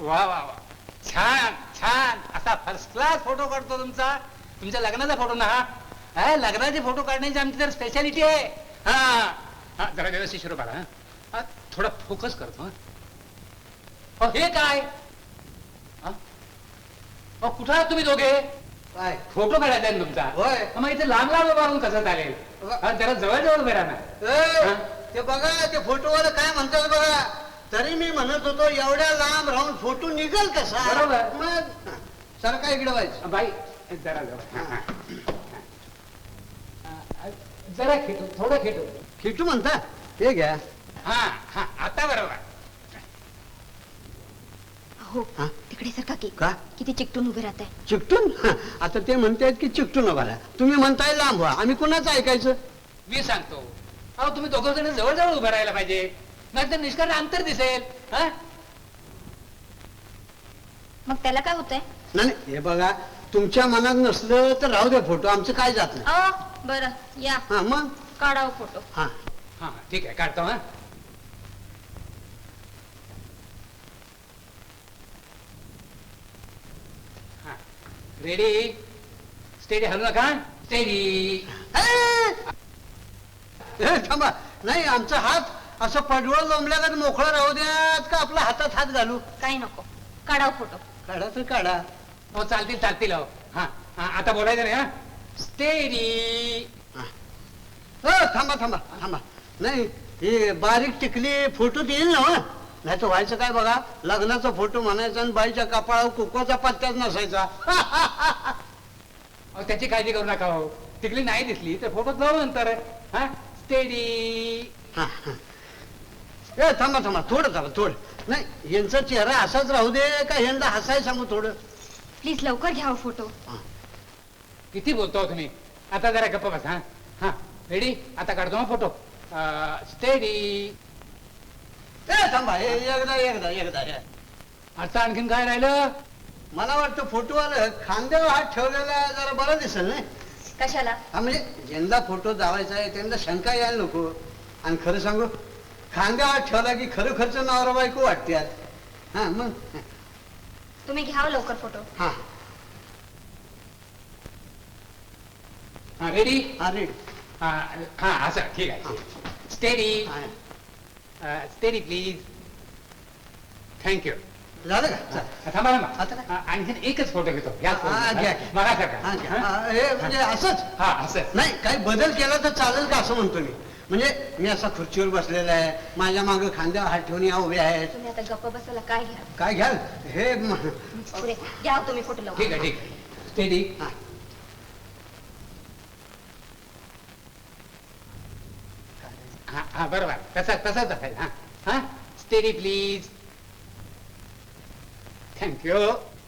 वा वा वा, छान छान, असा फर्स्ट क्लास फोटो काढतो तुमचा. तुमच्या लग्नाचा फोटो ना हा? लग्नाचे फोटो काढण्याची आमची तर स्पेशालिटी आहे. हा हा, जरा व्यवस्थित शिरो काढा. हा थोडा फोकस करतो. हा हे काय? कुठं आहात तुम्ही दोघे? काय फोटो काढायचा आहे तुमचा? होय. मग इथे लांब लांब उभारून कसं चालेल? जरा जवळ जवळ उभे राहा ना. ते बघा, ते फोटोवाला काय म्हणतात बघा. तरी मी म्हणत होतो एवढ्या लांब राहून फोटो निघल कसा? बरोबर. मग सारखा इकडे व्हायचं. बाई जरा जवळ. जरा खेटू, थोडं खेटू. खिटू म्हणता? हे घ्या. हा हा, आता बरोबर. हो तिकडे सारखा की का? किती चिकटून उभे राहत आहे. चिकटून? आता ते म्हणतायत की चिकटून बघा. तुम्ही म्हणताय लांब व्हा, आम्ही कुणाचं ऐकायचं? मी सांगतो, अहो तुम्ही दोघं जण जवळ जवळ उभं राहायला पाहिजे, नाहीतर निष्कारण अंतर दिसेल. हा मग त्याला काय होतंय? नाही हे बघा, तुमच्या मनात नसलं तर राहू द्या फोटो, आमचं काय जात नाही. बरं या हा मग काढावं फोटो. हा हा ठीक आहे, काढतो. हा रेडी स्टेडी, हलू नका. स्टेडी. थांबा, नाही आमचा हात असं पडवळ लोंबल्या का मोकळा राहू द्यात का आपला हातात हात घालू? काही नको, काढावं फोटो. काढा तर काढा. हो चालतील चालतील. हो हा आता बोलायचं नाही. हा स्टेडी. थांबा थांबा थांबा. नाही हे बारीक टिकली फोटो येईल ना? नाही तर व्हायचं काय बघा, लग्नाचा फोटो म्हणायचा आणि बाईच्या कपाळावर कुकवाचा पत्त्याच नसायचा. त्याची काळजी करू नका. हो टिकली नाही दिसली तर फोटो लावू नंतर. हा स्टेडी. थांबा थांबा, थोडं थांबा थोडं. नाही यांचा चेहरा असाच राहू दे का यांना हसाय सांगू थोडं? प्लीज लवकर घ्यावं फोटो. किती बोलतो तुम्ही? आता जरा गप्प बस. हा हा रेडी, आता काढतो हा फोटो. स्टेडी. थांबा, हे एकदा एकदा एकदा. आता आणखीन काय राहिलं? मला वाटतं फोटो आलं खांद्यावर हात ठेवलेला जरा बरं दिसेल नाही? कशाला? हा म्हणजे ज्यांना फोटो जावायचा आहे त्यांना शंका यायला नको. आणि खरं सांगू, खांद्यावर हात ठेवला की खरं खर्च नवरा बायको वाटत्यात. हा मग तुम्ही घ्यावं लवकर फोटो. हा हा रेडी. अरे हा असं ठीक आहे. स्टेडी. Steady please. थँक्यू. झालं का? थांबा आता थांबा, काय? आणखीन एकच फोटो घेतो. घ्या हा, घ्या. मला हा, सारखा. घ्या. हे म्हणजे असंच हा असं. नाही, काही बदल केला तर चालेल का असं म्हणतो मी. म्हणजे मी असा खुर्चीवर बसलेला आहे, माझ्या मागे खांद्यावर हात ठेवून या उभे आहेत. तुम्ही आता गप्प बसायला काय घ्या. काय घ्याल हे पुढे घ्या तुम्ही फोटो लवकर. ठीक आहे ठीक आहे. स्टेडी. हा हा बरोबर, तसाच असायचं. हा हा स्टेडी प्लीज. थँक्यू.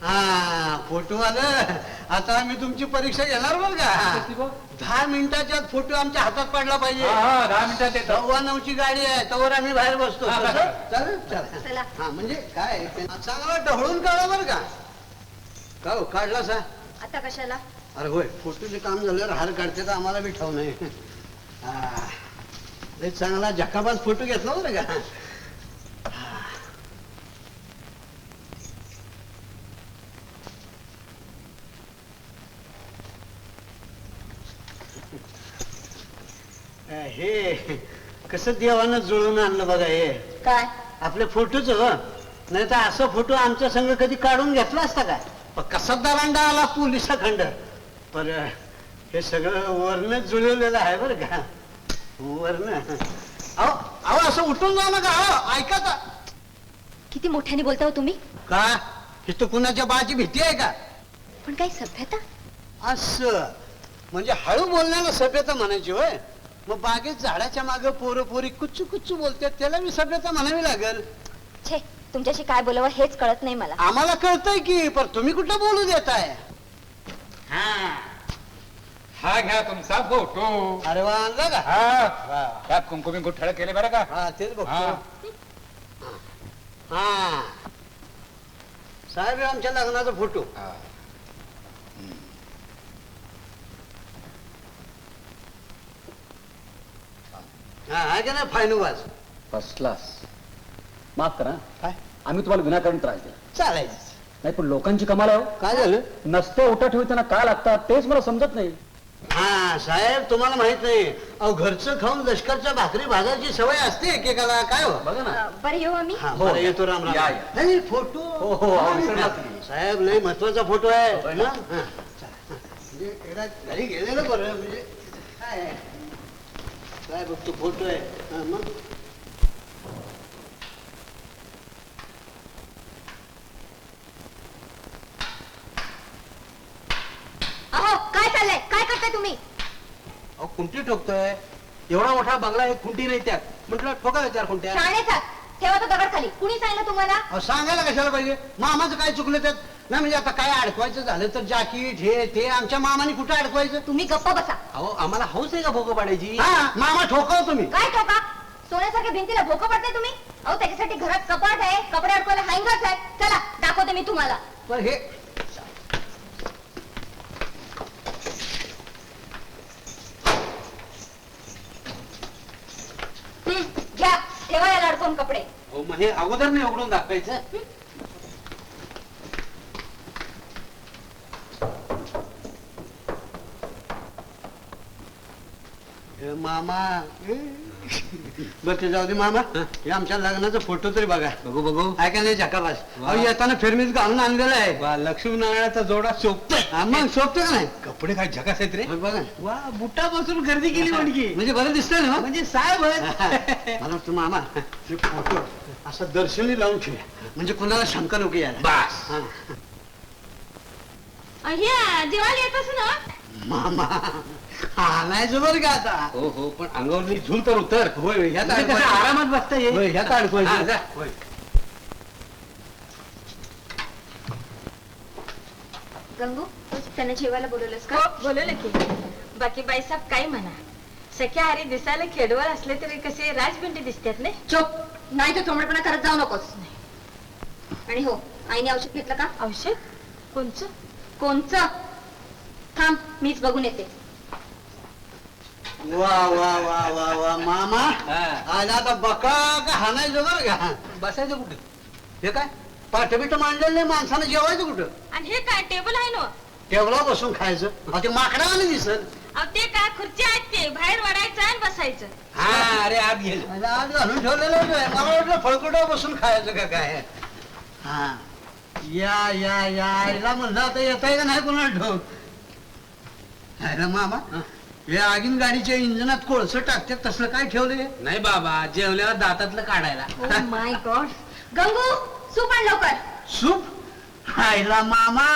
हा फोटो आलं. आता आम्ही तुमची परीक्षा घेणार बरं का. 10 मिनिटाच्या आत फोटो आमच्या हातात पडला पाहिजे. 10 मिनिटात येतो. 9:15 गाडी आहे, तवर आम्ही बाहेर बसतो. हा, तसं? बरं. चालेल चालेल. चला. हा म्हणजे काय चांगला ढवळून काढा बरं का. का हो, काढला सा? आता कशाला? अरे होय, फोटोचे काम झाल्यावर हार काढते तर आम्हाला बी ठाव नाही. लय चांगला झकाबाज फोटो घेतला बरं का. हे कसं देवानं जुळून आणलं बघा. हे काय? आपल्या फोटोच नाही तर असं फोटो आमच्या संग कधी काढून घेतला असता का? पण कसा दरांडा आला पोलिसाखंड. पर हे सगळं वरनं जुळवलेलं आहे बरं का. वरनं अहो अहो असं उठून जाऊ नका. ऐका का? किती मोठ्याने बोलता हो तुम्ही. का इथं कुणाच्या बाची भीती आहे का? पण काही सभ्यता. असं म्हणजे हळू बोलण्याला सभ्यता म्हणायची होय. मग बागेत झाडाच्या मागे पोरं पोरी कुच्चू कुच्चू बोलतात, त्याला मी सभ्यता म्हणावी लागेल. छे, तुमच्याशी काय बोलावं हेच कळत नाही मला. आम्हाला कळतंय की, पण तुम्ही कुठं बोलू देताय? हा घ्या तुमचा फोटो. अरे वा, आणला का? हा त्यात कुंकू बिंकू ठळक केले बरं का. हा तेच बघतो. हा साहेब, आमच्या लग्नाचा फोटो. हा आहे का नाही फायनोबाज? First class. माफ करा, काय आम्ही तुम्हाला विनाकारण त्रास दिला. चालायचं. नाही पण लोकांची कमाल आहे हो. काय झालं? नसतं उठा ठेवताना का लागतात तेच मला समजत नाही. हा साहेब, तुम्हाला माहित नाही, अहो घरचं खाऊन लष्करच्या भाकरी भाजायची सवय असते एकेकाला. काय हो? बघा ना. बरं येऊ आम्ही. हा, हो. बरं, येतो राम राम. या, या. नाही फोटो. हो, हो, अहो, विसरलाच नाही. साहेब लय महत्वाचा फोटो आहे होय ना? हा, म्हणजे एकदा घरी गेलेलं बरं. म्हणजे काय आहे? काय बघतो फोटो आहे. हा, मग अहो काय चाललंय, काय करताय तुम्ही? अहो खुंटी ठोकतोय. एवढा मोठा बंगला आहे, खुंटी नाही त्यात. म्हटलं ठोका विचार खुंट्या. शाळेचा ठेवा तो दगड खाली. कुणी सांगितलं तुम्हाला? अहो, सांगायला कशाला पाहिजे? मामाचं काय चुकलं त्यात? नाही म्हणजे आता काय अडकवायचं झालं तर जाकीट हे ते आमच्या मामाने कुठं अडकवायचं? तुम्ही गप्पा बसा. अहो आम्हाला हौस आहे का भोग पाडायची? हा, मामा ठोकाव तुम्ही. काय ठोका? सोन्यासारख्या भिंतीला भोकं पडताय तुम्ही? अहो त्याच्यासाठी घरात कपाट आहे, कपडे अडकवायला हँगर्स आहेत. चला दाखवते मी तुम्हाला. पण हे घ्या, ठेवा याला अडकवून कपडे. हो मग हे अगोदर नाही उघडून दाखवायचं. हे मामा बरं ते जाऊ दे मामा. हे आमच्या लग्नाचा फोटो तरी बघा. बघू बघू. ऐका नाही झकाबाज. वा. अहो येताना फिरमीत घालून आणलेला आहे. वा, लक्ष्मीनारायणाचा जोडा शोभतोय. हा, मग शोभतो का नाही? कपडे काय झकास आहेत रे. हे बघा ना. वा, बुटापासून खरेदी केली म्हणकी. म्हणजे बरं दिसतंय ना? म्हणजे साहेब आहेत. मला वाटतं मामा ते फोटो असं दर्शनी लावून ठेवूया, म्हणजे कुणाला शंका नको यायला. बास. हा. जेवायला येतच ना. मामा आणायचं बरं का आता. हो हो, पण अंगावरली झूल तर उतर. होय, ह्यात म्हणजे कसं अडकवायचं. आरामात बसता येईल. होय, ह्यात हा, अडकवायचं. जा. होय. गंगू त्यांना जेवायला बोलवलंस का? बोलवलं की. बाकी बाईसाहेब काय म्हणा, सख्या हारी दिसायला खेडवर असले तरी कसे राजबिंडी दिसतात नाही. चुप, नाही तर थोमडपणा करत जाऊ नकोस. आणि हो, आईने औषध घेतलं का? औषध कोणचं? कोणचं? थांब मीच बघून येते. वा वा वा वा वा मामा. हा. आज आता बका का हाणायचं बरं का. बसायचं कुठे? हे काय पाठबिट मांडलेलं नाही, माणसानं जेवायचं कुठं? आणि हे काय टेबल आहे ना? टेबला बसून खायचं. अहो, ते माकडावाने दिसत. अहो ते काय खुर्ची आहेत, ते बाहेर वाढायचं आणि बसायचं. हा, अरे आत गेलं. आज घालून ठेवलेलं होतं. मला वाटलं फळकुटा बसून खायचं का काय. हा, या या या आईला म्हणलं आता येत आहे का नाही कोणाला ठेवून. आहे मामा, हे आगीन गाडीच्या इंजिनात कोळसं टाकतात तसलं काय ठेवलंय? नाही बाबा, जेवल्यावर दातातलं काढायला. Oh my God. Gangu soup आण लवकर. सूप? आईला मामा,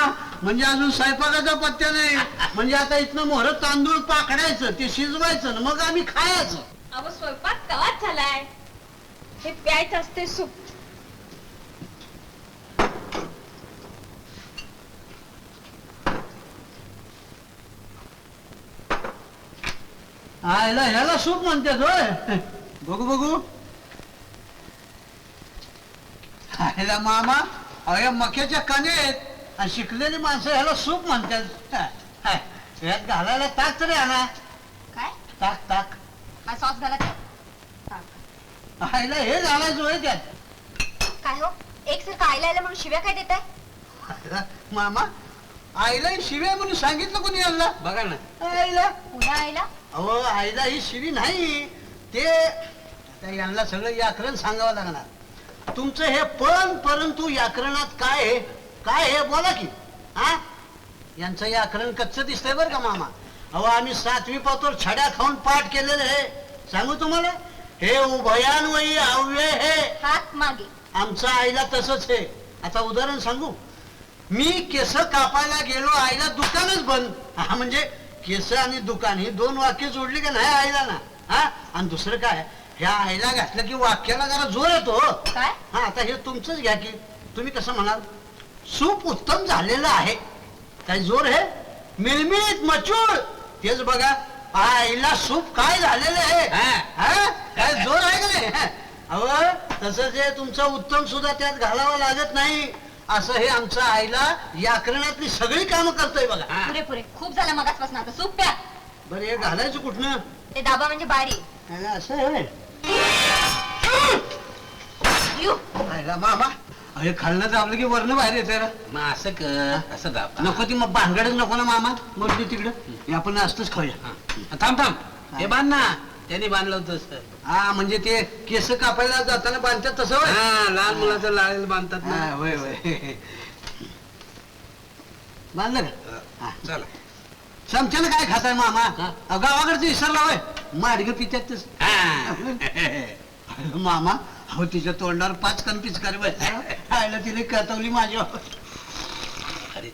म्हणजे अजून स्वयंपाकाचा पत्त्या नाही. म्हणजे आता इथनं मोहर तांदूळ पाकडायचं, ते शिजवायचं ना मग आम्ही खायचं. अहो स्वयंपाक कवाच झालाय, हे प्यायचं असते सूप. आईला ह्याला सूप म्हणतात होय. बघू बघू. आईला मामा, अरे मक्याच्या कणे आहेत आणि शिकलेली माणसं ह्याला सूप म्हणतात. ह्यात घालायला ताक तरी आणा. काय? ताक ताक. हा सॉस घाला की. आईला हे घालायचं होय त्यात. काय हो, एकसारखं आईला आलं म्हणून शिव्या काय देताय? आईला मामा, आईला ही शिव्या म्हणून सांगितलं कोणी यांना? बघा ना. आईला पुन्हा आईला? अहो आईला ही शिवी नाही. ते आता यांना सगळं व्याकरण सांगावं लागणार. तुमचं हे पण परंतु व्याकरणात काय आहे, काय हे बोला की. हा, यांचं व्याकरण कच्च दिसतंय बरं का मामा. अहो आम्ही 7वी पातोर छड्या खाऊन पाठ केलेलं आहे. सांगू तुम्हाला, हे उभयान्वयी अव्यय हे. हात मागे. आमचं आईला तसंच आहे. आता उदाहरण सांगू, मी केस कापायला गेलो, आईला दुकानच बंद. हा म्हणजे केस आणि दुकान ही 2 वाक्य जोडली का नाही आईला ना. हा, आणि दुसरं काय, ह्या आईला घातलं की वाक्याला जरा जोर येतो. काय? हा, आता हे तुमचंच घ्या की. तुम्ही कसं म्हणाल, सूप उत्तम झालेलं आहे, काय जोर आहे, मिळमिळीत मचूळ. तेच बघा, आईला सूप काय झालेलं आहे. हा, काय जोर आहे का नाही. अहो तसंच हे तुमचं उत्तम सुद्धा त्यात घालावं लागत नाही. असं हे आमचं आईला व्याकरणातली सगळी कामं करतोय बघा. पुरे पुरे खूप झालं मगाचपासून. आता सूप प्या. बरं हे घालायचं कुठनं? ते दाबा म्हणजे बारी. असं आहे. यू. आईला मामा, अरे खाल्लं दाबलं की वरनं बाहेर येते रा मग असं कर असं दाब नको ती मग भानगडच नको ना मामा मग ते तिकडं हे आपण असतंच खाऊया हा. थांब थांब हे बांध ना त्यांनी बांधलं होतं सर हा म्हणजे ते केस कापायला जाताना बांधतात तसं होय? हा लहान मुलाचं लाळेल बांधतात हा, ना होय होय बांधलं का हा. चला चमच्यानं काय खाताय मामा हा. गावाकडचं विसरला होय माडगं पित्यातच हा. मामा अहो तिच्या तोंडावर 5 कण पिचकारी बसला तिने कतवली माझ्या अरे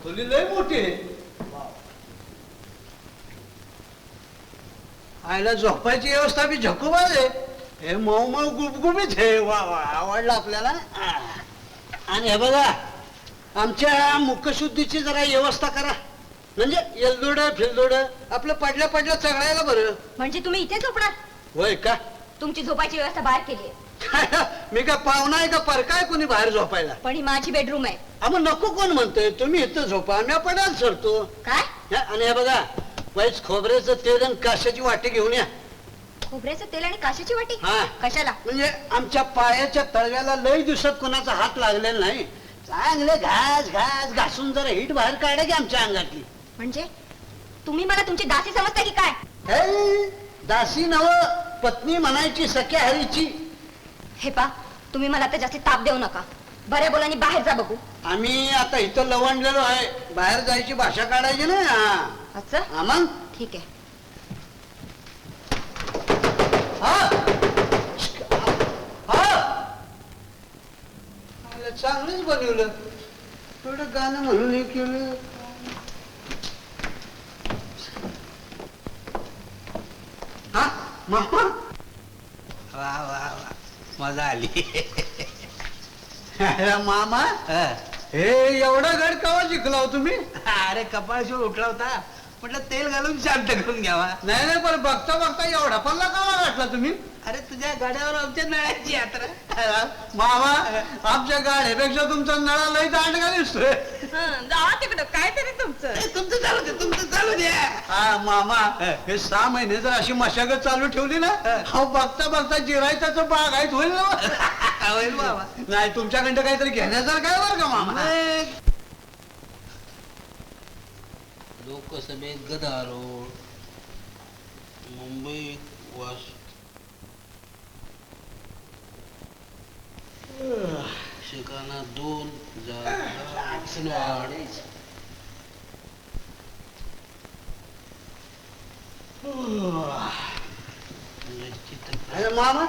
खोली लय मोठी आहे आयला झोपायची व्यवस्था बी झकोबाज आहे हे मऊ मऊ गुबगुबीत आहे वा वा आवडलं आपल्याला आणि हे बघा आमच्या मुखशुद्धीची जरा व्यवस्था करा म्हणजे एलदोड फिलदोड आपलं पडल्या पडल्या चढायला बरं म्हणजे तुम्ही इथे झोपणार होय का तुमची झोपायची व्यवस्था बाहेर केली आहे मी का पाहुणा आहे का परकाय कोणी बाहेर झोपायला पण ही माझी बेडरूम आहे मग नको कोण म्हणतोय तुम्ही इथं झोपा आम्ही पडायला सरतो काय आणि हे बघा वाईच खोबऱ्याचं तेल आणि काशाची वाटी घेऊन या खोबऱ्याचं तेल आणि काशाची वाटी हा. कशाला म्हणजे आमच्या पायाच्या तळव्याला लई दिवसात कोणाचा हात लागलेला नाही चांगले घास घास घासून जरा हिट बाहेर काढा की आमच्या अंगातली म्हणजे तुम्ही मला तुमची दासी समजता की काय हे, दासी नव पत्नी म्हणायची सख्या हरीची हे पा तुम्ही मला आता जास्त ताप देऊ नका बऱ्या बोलानी बाहेर जा बघू आम्ही आता इथं लवंडलेलो आहे बाहेर जायची भाषा काढायची ना असं हा मग ठीक आहे हा हा आलं, चांगलंच बनवलं थोडं गाणं म्हणून हे केलं हा मामा वा वा वा मजा आली मामा हे एवढा गड कवा शिकला हो तुम्ही अरे कपाळ शिव उठला होता म्हटलं तेल घालून शांत करून घ्यावा नाही नाही पण बघता बघता एवढा पल्ला कवा गाठला तुम्ही अरे तुझ्या गाड्यावर आमच्या नळ्याची यात्रा मामा आमच्या गाड्यापेक्षा तुमचा नळा लई दांडगा दिसतोय जावा तिकडं काय तरी तुमचं तुमचं चालू दे तुमचं चालू द्या हा मामा हे 6 महिने जर अशी मशागत चालू ठेवली ना हा बघता बघता जिरायचं बागायत होईल ना होईल बाबा नाही तुमच्याकडं काहीतरी घेण्यासारखं आहे बरं का मामा लोकसभेत गदारोळ मुंबई वास शिकाना 2 जागा अरे मामा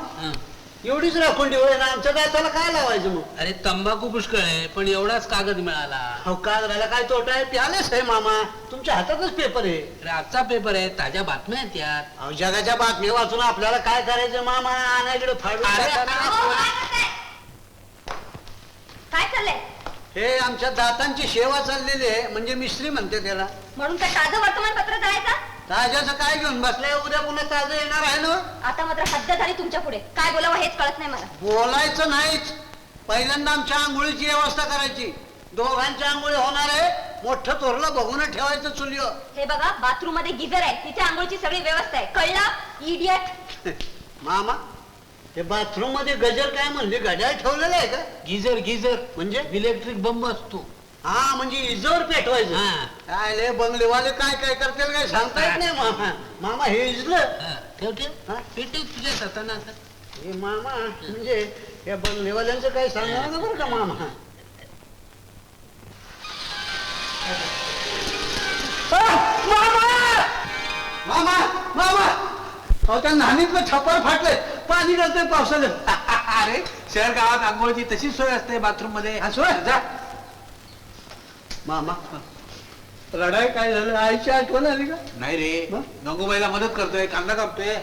एवढीच राखून होय ना आमच्या काय त्याला काय लावायचं मग अरे तंबाखू पुष्कळ आहे पण एवढाच कागद मिळाला हो काय झाला काय तोटा आहे प्यालेच आहे मामा तुमच्या हातातच पेपर आहे अरे आजचा पेपर आहे ताज्या बातम्या आहेत त्यात अहो जगाच्या बातम्या वाचून आपल्याला काय करायचं मामा आणायकडे फाडून अरे, टाका. काय चाललंय हे आमच्या दातांची सेवा चाललेली आहे म्हणजे मिस्त्री म्हणते त्याला म्हणून काय ताजं वर्तमानपत्र जायचं ताज्याचं काय घेऊन बसलाय उद्या पुन्हा ताजं येणार आहे ना आता मात्र हद्द झाली तुमच्या पुढे काय बोलावं हेच कळत नाही मला बोलायचं नाहीच पहिल्यांदा आमच्या आंघोळीची व्यवस्था करायची दोघांच्या आंघोळी होणार आहे मोठं तोरलं बघून ठेवायचं चुलीवर हे बघा बाथरूम मध्ये गिझर आहे तिथे आंघोळीची सगळी व्यवस्था आहे कळलं इडियट मामा ते बाथरूम मध्ये गजर काय म्हणली घड्याळ ठेवलेलं आहे का गिझर गिझर म्हणजे इलेक्ट्रिक बंब असतो हा म्हणजे इजोर पेटवायचं हा. काय लय बंगलेवाले काय काय करतील काय सांगता येत नाही मामा मामा हे इजलं हा, ठेव ठेव हा? पेटीव तुझ्या हातानं आता हे मामा म्हणजे या बंगलेवाल्यांचं काही सांगणार ना बरं का मामा मामा मामा अहो त्या नाणीतलं छप्पर फाटलंय पाणी गळतंय पावसाळ्यात अरे शहर गावात आंघोळची तशीच सोय असते बाथरूम मध्ये असं जा मामा रडाय काय झालं आईची आठवण आली का नाही रे मग? गंगूबाईला मदत करतोय कांदा कापतोय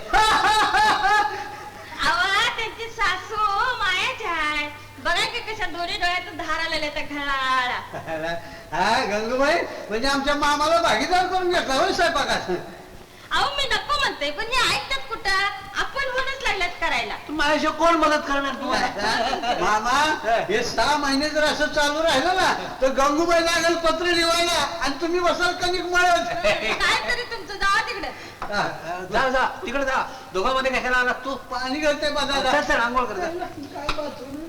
आवा त्यांची सासू मायाच्या आहे बघा की कशा दोन्ही डोळ्यातून धार आलेल्या त्या घळाळा हा गंगूबाई म्हणजे आमच्या मामाला भागीदार करून घेतला होय स्वयंपाकात अहो मी नको म्हणते पण हे ऐकतात कुठं आपण होणच लागले मदत करायला. तू माझ्याशी कोण मदत करणार तुम्हाला मामा हे 6 महिने जर असं चालू राहिलं ना तर गंगूबाई लागेल पत्र लिवायला आणि तुम्ही बसाल कणिक मळत काय तरी तुमचं जावा तिकडे. जा जा तिकडे जा दोघांमध्ये कशाला आलात तू पाणी घालते बघा चल, चल, आंघोळ कर जा.